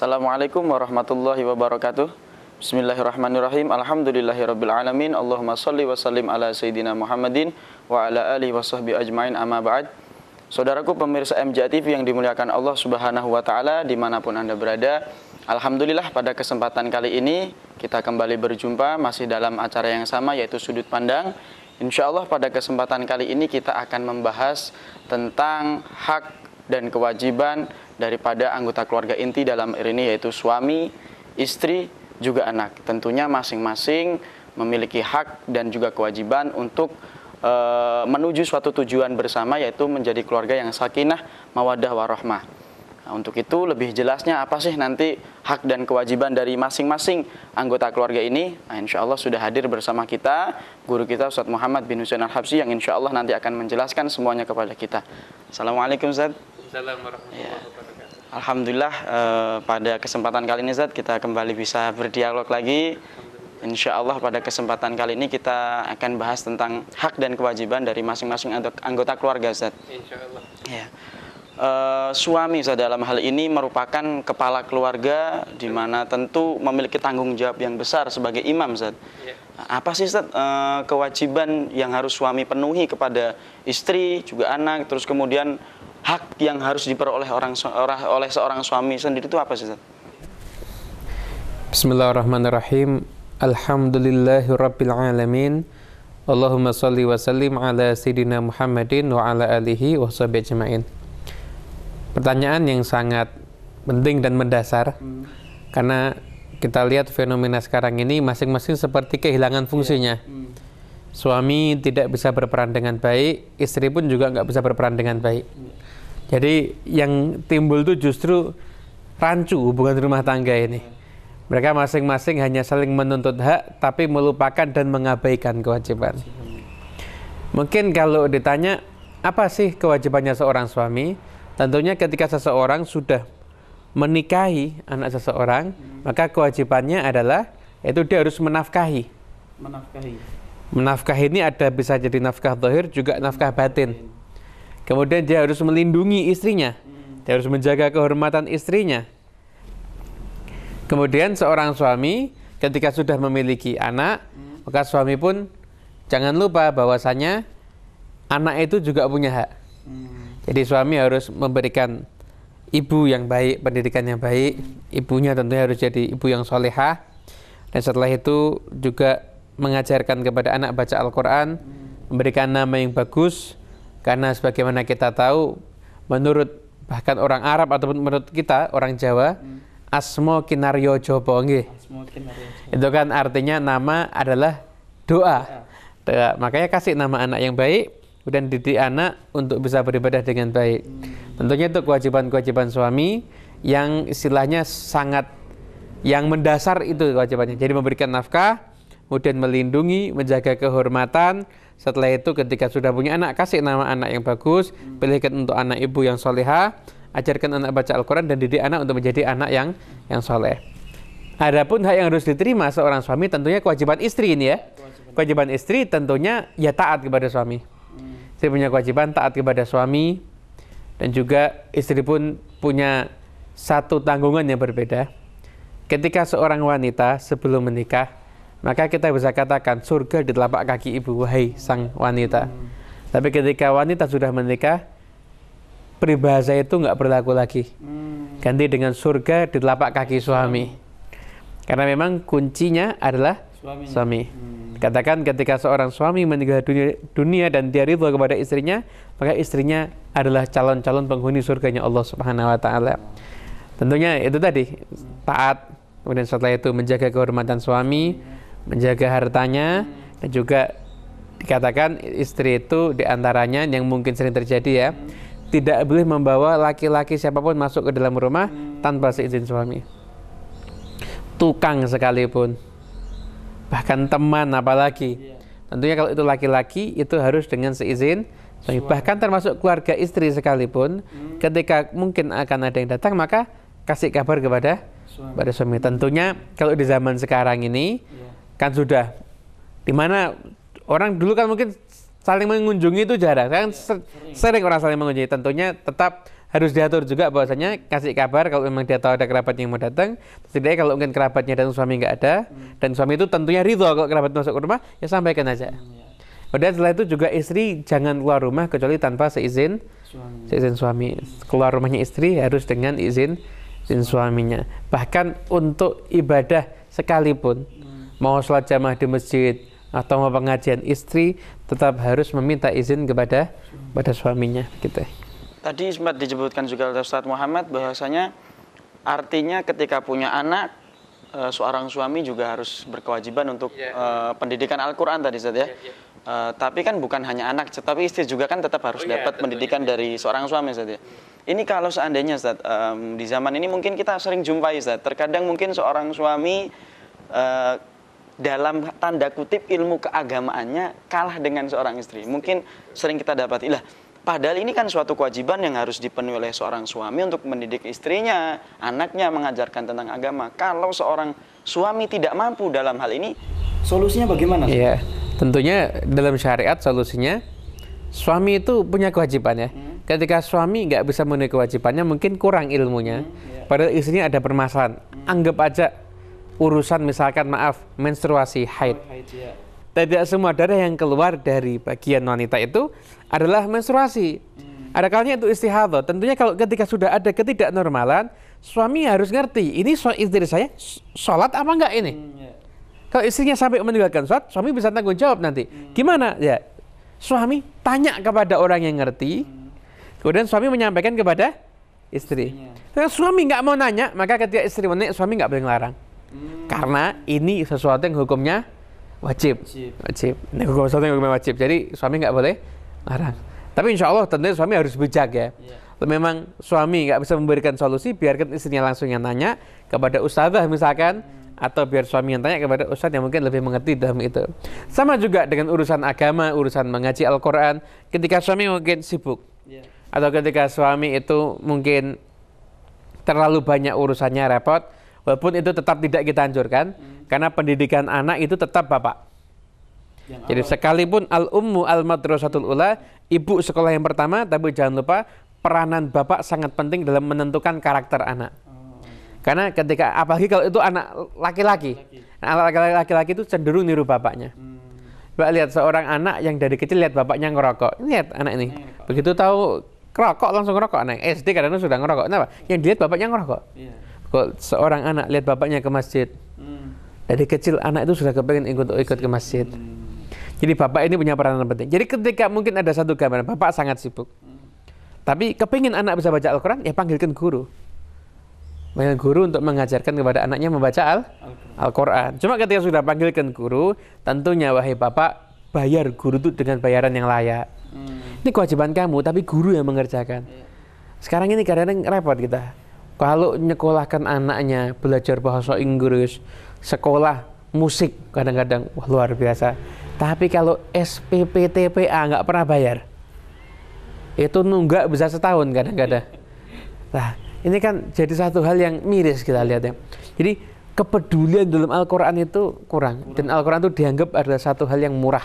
Assalamualaikum warahmatullahi wabarakatuh. Bismillahirrahmanirrahim. Alhamdulillahirabbil alamin. Allahumma shalli wa sallim ala sayyidina Muhammadin wa ala alihi washabbihi ajmain, amma ba'd. Saudaraku pemirsa MJA TV yang dimuliakan Allah Subhanahu wa taala dimanapun Anda berada, alhamdulillah pada kesempatan kali ini kita kembali berjumpa masih dalam acara yang sama, yaitu Sudut Pandang. Insya Allah pada kesempatan kali ini kita akan membahas tentang hak dan kewajiban daripada anggota keluarga inti dalam ini, yaitu suami, istri, juga anak. Tentunya masing-masing memiliki hak dan juga kewajiban untuk menuju suatu tujuan bersama, yaitu menjadi keluarga yang sakinah, mawaddah, warahmah. Nah, untuk itu lebih jelasnya apa sih nanti hak dan kewajiban dari masing-masing anggota keluarga ini? Nah, insya Allah sudah hadir bersama kita guru kita Ustadz Muhammad bin Husain Al-Habsyi yang insya Allah nanti akan menjelaskan semuanya kepada kita. Assalamualaikum Ustadz. Assalamualaikum warahmatullahi wabarakatuh. Alhamdulillah pada kesempatan kali ini Ustadz kita kembali bisa berdialog lagi. Insya Allah pada kesempatan kali ini kita akan bahas tentang hak dan kewajiban dari masing-masing anggota keluarga Ustadz. Insya Allah. Ya. Suami Ustadz dalam hal ini merupakan kepala keluarga, di mana tentu memiliki tanggung jawab yang besar sebagai imam Ustadz. Ya. Apa sih Ustadz kewajiban yang harus suami penuhi kepada istri juga anak, terus kemudian hak yang harus diperoleh oleh seorang suami sendiri itu apa sih Ustadz? Bismillahirrahmanirrahim. Alhamdulillahirabbil alamin. Allahumma shalli wa sallim ala sayyidina Muhammadin wa ala alihi washabihi ajmain. Pertanyaan yang sangat penting dan mendasar, karena kita lihat fenomena sekarang ini masing-masing seperti kehilangan fungsinya. Suami tidak bisa berperan dengan baik, istri pun juga nggak bisa berperan dengan baik. Jadi yang timbul itu justru rancu hubungan rumah tangga ini. Mereka masing-masing hanya saling menuntut hak, tapi melupakan dan mengabaikan kewajiban. Mungkin kalau ditanya, apa sih kewajibannya seorang suami? Tentunya ketika seseorang sudah menikahi anak seseorang, maka kewajibannya adalah, yaitu dia harus menafkahi. Menafkahi ini ada bisa jadi nafkah zahir, juga nafkah batin. Kemudian dia harus melindungi istrinya, dia harus menjaga kehormatan istrinya. Kemudian seorang suami ketika sudah memiliki anak, maka suami pun jangan lupa bahwasanya anak itu juga punya hak. Jadi suami harus memberikan ibu yang baik, pendidikan yang baik. Ibunya tentunya harus jadi ibu yang solehah. Dan setelah itu juga mengajarkan kepada anak baca Al-Quran, memberikan nama yang bagus. Karena sebagaimana kita tahu, menurut bahkan orang Arab ataupun menurut kita orang Jawa, asmo kinaryo jopo nggih. Itu kan artinya nama adalah doa. Makanya kasih nama anak yang baik, kemudian didik anak untuk bisa beribadah dengan baik. Tentunya itu kewajiban-kewajiban suami yang istilahnya sangat yang mendasar, itu kewajibannya. Jadi memberikan nafkah, kemudian melindungi, menjaga kehormatan. Setelah itu ketika sudah punya anak, kasih nama anak yang bagus, pilihkan untuk anak ibu yang solehah, ajarkan anak baca Al-Quran dan didik anak untuk menjadi anak yang soleh. Adapun hak yang harus diterima seorang suami tentunya kewajiban istri ini ya. Kewajiban istri tentunya ya taat kepada suami. Istri punya kewajiban taat kepada suami, dan juga istri pun punya satu tanggungan yang berbeda. Ketika seorang wanita sebelum menikah, maka kita bisa katakan surga di telapak kaki ibu, wahai sang wanita. Tapi ketika wanita sudah menikah, peribahasa itu nggak berlaku lagi. Ganti dengan surga di telapak kaki suami. Karena memang kuncinya adalah suami. Katakan ketika seorang suami meninggal dunia dan dia ridho kepada istrinya, maka istrinya adalah calon-calon penghuni surganya Allah Subhanahu wa taala. Tentunya itu tadi, taat, kemudian setelah itu menjaga kehormatan suami, menjaga hartanya, dan juga dikatakan istri itu diantaranya yang mungkin sering terjadi ya, tidak boleh membawa laki-laki siapapun masuk ke dalam rumah tanpa seizin suami. Tukang sekalipun, bahkan teman apalagi. Tentunya kalau itu laki-laki itu harus dengan seizin suami. Bahkan termasuk keluarga istri sekalipun, ketika mungkin akan ada yang datang, maka kasih kabar kepada suami. Tentunya kalau di zaman sekarang ini kan sudah, dimana orang dulu kan mungkin saling mengunjungi itu jarang. Kan sering orang saling mengunjungi. Tentunya tetap harus diatur juga bahwasanya kasih kabar kalau memang dia tahu ada kerabat yang mau datang. Setidaknya kalau mungkin kerabatnya dan suami nggak ada, dan suami itu tentunya ridho kalau kerabat masuk ke rumah, ya sampaikan aja. Kemudian setelah itu juga istri jangan keluar rumah kecuali tanpa seizin suami. Keluar rumahnya istri harus dengan izin suaminya. Bahkan untuk ibadah sekalipun, mau sholat jamaah di masjid atau mau pengajian, istri tetap harus meminta izin kepada suaminya gitu. Tadi sempat disebutkan juga oleh Ustadz Muhammad bahwasanya artinya ketika punya anak, seorang suami juga harus berkewajiban untuk pendidikan Al-Quran tadi Ustadz ya. Tapi kan bukan hanya anak, tapi istri juga kan tetap harus dapat pendidikan dari seorang suami Ustadz ya. Ini kalau seandainya Ustadz, di zaman ini mungkin kita sering jumpai Ustadz, terkadang mungkin seorang suami dalam tanda kutip ilmu keagamaannya kalah dengan seorang istri. Mungkin sering kita dapati lah. Padahal ini kan suatu kewajiban yang harus dipenuhi oleh seorang suami untuk mendidik istrinya, anaknya, mengajarkan tentang agama. Kalau seorang suami tidak mampu dalam hal ini, solusinya bagaimana? Iya, tentunya dalam syariat solusinya suami itu punya kewajiban ya. Ketika suami nggak bisa memenuhi kewajibannya, mungkin kurang ilmunya. Padahal istrinya ada permasalahan. Anggap aja urusan misalkan menstruasi, haid. Tidak semua darah yang keluar dari bagian wanita itu adalah menstruasi. Ada kalanya itu istihadhah. Tentunya kalau ketika sudah ada ketidaknormalan, suami harus ngerti, ini istri saya sholat apa enggak ini? Kalau istrinya sampai meninggalkan sholat, suami bisa tanggung jawab nanti. Gimana? Ya, suami tanya kepada orang yang ngerti, kemudian suami menyampaikan kepada istri. Kalau suami nggak mau nanya, maka ketika istri menanya, suami nggak boleh ngelarang. Karena ini sesuatu yang hukumnya wajib. Ini sesuatu yang hukumnya wajib. Jadi suami nggak boleh larang. Tapi insya Allah tentunya suami harus bijak ya. Kalau memang suami nggak bisa memberikan solusi, biarkan istrinya langsung yang tanya kepada ustadzah misalkan, atau biar suami yang tanya kepada ustadz yang mungkin lebih mengerti dalam itu. Sama juga dengan urusan agama, urusan mengaji Al-Quran. Ketika suami mungkin sibuk, atau ketika suami itu mungkin terlalu banyak urusannya, repot, walaupun itu tetap tidak kita anjurkan, karena pendidikan anak itu tetap bapak. Jadi sekalipun al-ummu al-madrasatul ula, ibu sekolah yang pertama, tapi jangan lupa peranan bapak sangat penting dalam menentukan karakter anak. Karena ketika, apalagi kalau itu anak laki-laki, anak laki-laki itu cenderung niru bapaknya. Mbak lihat seorang anak yang dari kecil lihat bapaknya ngerokok, lihat anak ini, begitu tahu ngerokok langsung ngerokok. Anak SD kadang-kadang sudah ngerokok. Kenapa? Yang dilihat bapaknya ngerokok. Kalau seorang anak lihat bapaknya ke masjid, dari kecil anak itu sudah kepengen ikut ke masjid. Jadi bapak ini punya peranan penting. Jadi ketika mungkin ada satu gambaran, bapak sangat sibuk, tapi kepingin anak bisa baca Al-Quran, ya panggilkan guru. Panggil guru untuk mengajarkan kepada anaknya membaca Al-Quran. Cuma ketika sudah panggilkan guru, tentunya wahai bapak, bayar guru itu dengan bayaran yang layak. Ini kewajiban kamu, tapi guru yang mengerjakan. Sekarang ini kadang-kadang repot kita. Kalau nyekolahkan anaknya belajar bahasa Inggris, sekolah musik kadang-kadang wah, luar biasa. Tapi kalau SPP TPA nggak pernah bayar, itu nunggak bisa setahun kadang-kadang. Nah, ini kan jadi satu hal yang miris kita lihat ya. Jadi kepedulian dalam Al-Quran itu kurang. Dan Al-Quran itu dianggap adalah satu hal yang murah,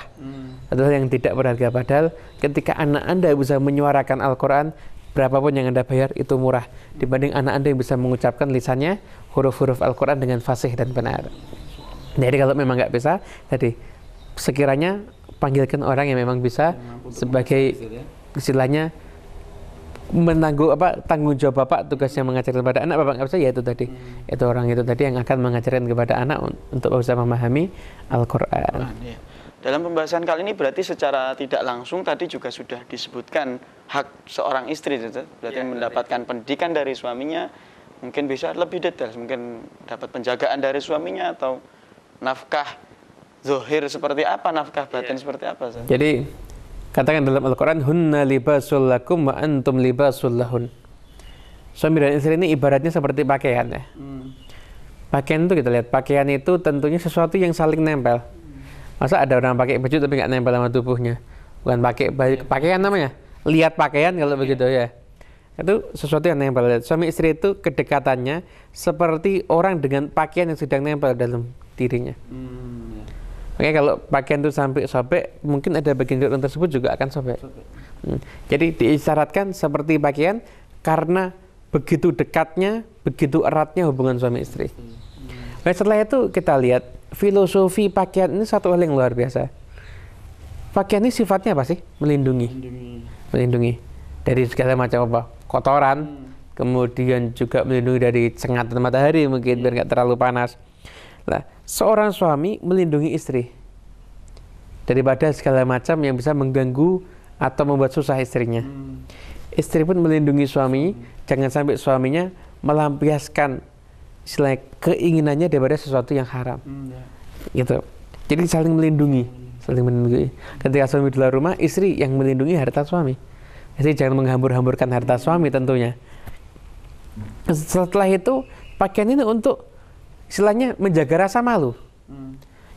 satu hal yang tidak berharga. Padahal ketika anak Anda bisa menyuarakan Al-Quran, berapapun yang Anda bayar itu murah dibanding anak Anda yang bisa mengucapkan lisannya huruf-huruf Al-Quran dengan fasih dan benar. Jadi kalau memang nggak bisa, jadi sekiranya panggilkan orang yang memang bisa sebagai istilahnya tanggung jawab bapak, tugasnya mengajarkan kepada anak. Bapak nggak bisa, ya itu tadi, itu orang itu tadi yang akan mengajarkan kepada anak untuk bisa memahami Al-Quran. Dalam pembahasan kali ini berarti secara tidak langsung tadi juga sudah disebutkan hak seorang istri, berarti mendapatkan pendidikan dari suaminya, mungkin bisa lebih detail, mungkin dapat penjagaan dari suaminya atau nafkah zohir seperti apa, nafkah batin seperti apa. Jadi katakan dalam Al-Quran, hunna libasul lakum wa antum libasul lahun. Suami dan istri ini ibaratnya seperti pakaian ya. Pakaian itu kita lihat, pakaian itu tentunya sesuatu yang saling nempel. Masa ada orang pakai baju tapi nggak nempel sama tubuhnya? Bukan pakai pakaian namanya, lihat pakaian kalau begitu ya. Itu sesuatu yang nempel. Suami istri itu kedekatannya seperti orang dengan pakaian yang sedang nempel dalam dirinya. Makanya kalau pakaian itu sampai sobek, mungkin ada bagian orang tersebut juga akan sobek. Jadi diisyaratkan seperti pakaian, karena begitu dekatnya, begitu eratnya hubungan suami istri. Nah, setelah itu kita lihat filosofi pakaian ini satu hal yang luar biasa. Pakaian ini sifatnya apa sih? Melindungi. Melindungi dari segala macam apa? Kotoran, kemudian juga melindungi dari sengatan matahari mungkin biar nggak terlalu panas. Nah, seorang suami melindungi istri daripada segala macam yang bisa mengganggu atau membuat susah istrinya. Istri pun melindungi suami, jangan sampai suaminya melampiaskan istilahnya keinginannya daripada sesuatu yang haram. Gitu. Jadi saling melindungi, saling melindungi. Ketika suami di luar rumah, istri yang melindungi harta suami. Istri jangan menghambur-hamburkan harta suami tentunya. Setelah itu pakaian ini untuk istilahnya menjaga rasa malu.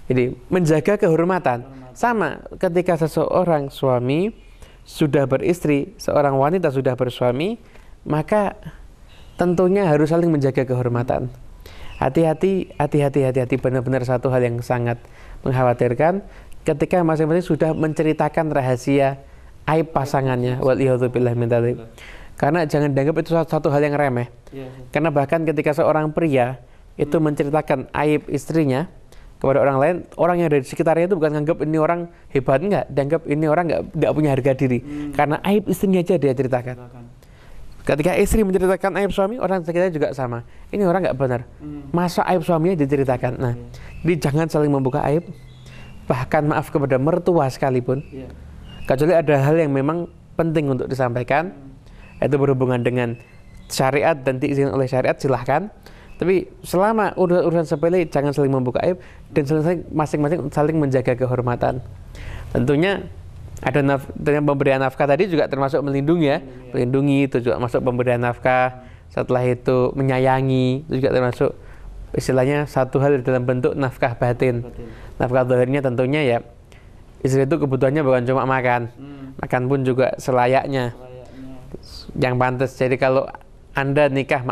Jadi menjaga kehormatan. Sama ketika seseorang suami sudah beristri, seorang wanita sudah bersuami, maka tentunya harus saling menjaga kehormatan. Hati-hati benar-benar satu hal yang sangat mengkhawatirkan ketika masing-masing sudah menceritakan rahasia aib pasangannya. Waliyadzubillah min dzalik. Karena jangan dianggap itu satu hal yang remeh. Karena bahkan ketika seorang pria itu menceritakan aib istrinya kepada orang lain, orang yang ada di sekitarnya itu bukan menganggap ini orang hebat, enggak, dianggap ini orang enggak punya harga diri. Karena aib istrinya aja dia ceritakan. Ketika istri menceritakan aib suami, orang sekitarnya juga sama. Ini orang enggak benar. Masa aib suaminya diceritakan. Nah, jadi jangan saling membuka aib. Bahkan maaf kepada mertua sekalipun. Kecuali ada hal yang memang penting untuk disampaikan, itu berhubungan dengan syariat dan diizinkan oleh syariat, silahkan. Tapi selama urusan sepele jangan saling membuka aib dan masing-masing saling menjaga kehormatan. Tentunya ada dengan pemberian nafkah tadi juga termasuk melindungi ya. Melindungi itu juga masuk pemberian nafkah. Setelah itu menyayangi itu juga termasuk istilahnya satu hal dalam bentuk nafkah batin. Nafkah zahirnya tentunya ya istri itu kebutuhannya bukan cuma makan. Makan pun juga selayaknya. Yang pantas. Jadi kalau Anda nikah,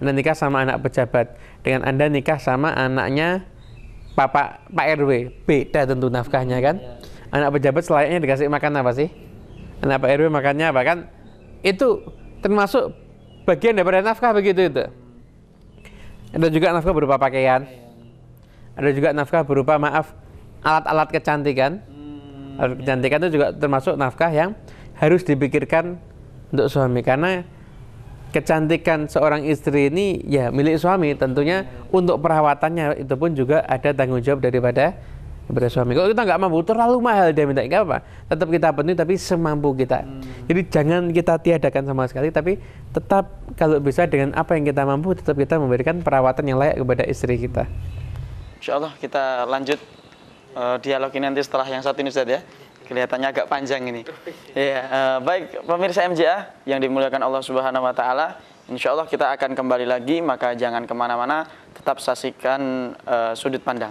Anda nikah sama anak pejabat, dengan Anda nikah sama anaknya Pak RW, beda tentu nafkahnya kan. Anak pejabat selayaknya dikasih makan apa sih? Anak Pak RW makannya apa kan? Itu termasuk bagian daripada nafkah begitu itu. Ada juga nafkah berupa pakaian. Ada juga nafkah berupa alat-alat kecantikan. Alat kecantikan itu juga termasuk nafkah yang harus dipikirkan untuk suami, karena kecantikan seorang istri ini ya milik suami, tentunya untuk perawatannya itu pun juga ada tanggung jawab daripada suami. Kalau kita nggak mampu, terlalu mahal dia minta, nggak apa, tetap kita penuhi tapi semampu kita. Jadi jangan kita tiadakan sama sekali, tapi tetap kalau bisa dengan apa yang kita mampu, tetap kita memberikan perawatan yang layak kepada istri kita. Insya Allah kita lanjut dialog ini nanti setelah yang satu ini Ustaz ya. Kelihatannya agak panjang ini. Ya, baik pemirsa MJA yang dimuliakan Allah Subhanahu Wa Taala. Insya Allah kita akan kembali lagi, maka jangan kemana-mana, tetap saksikan sudut pandang.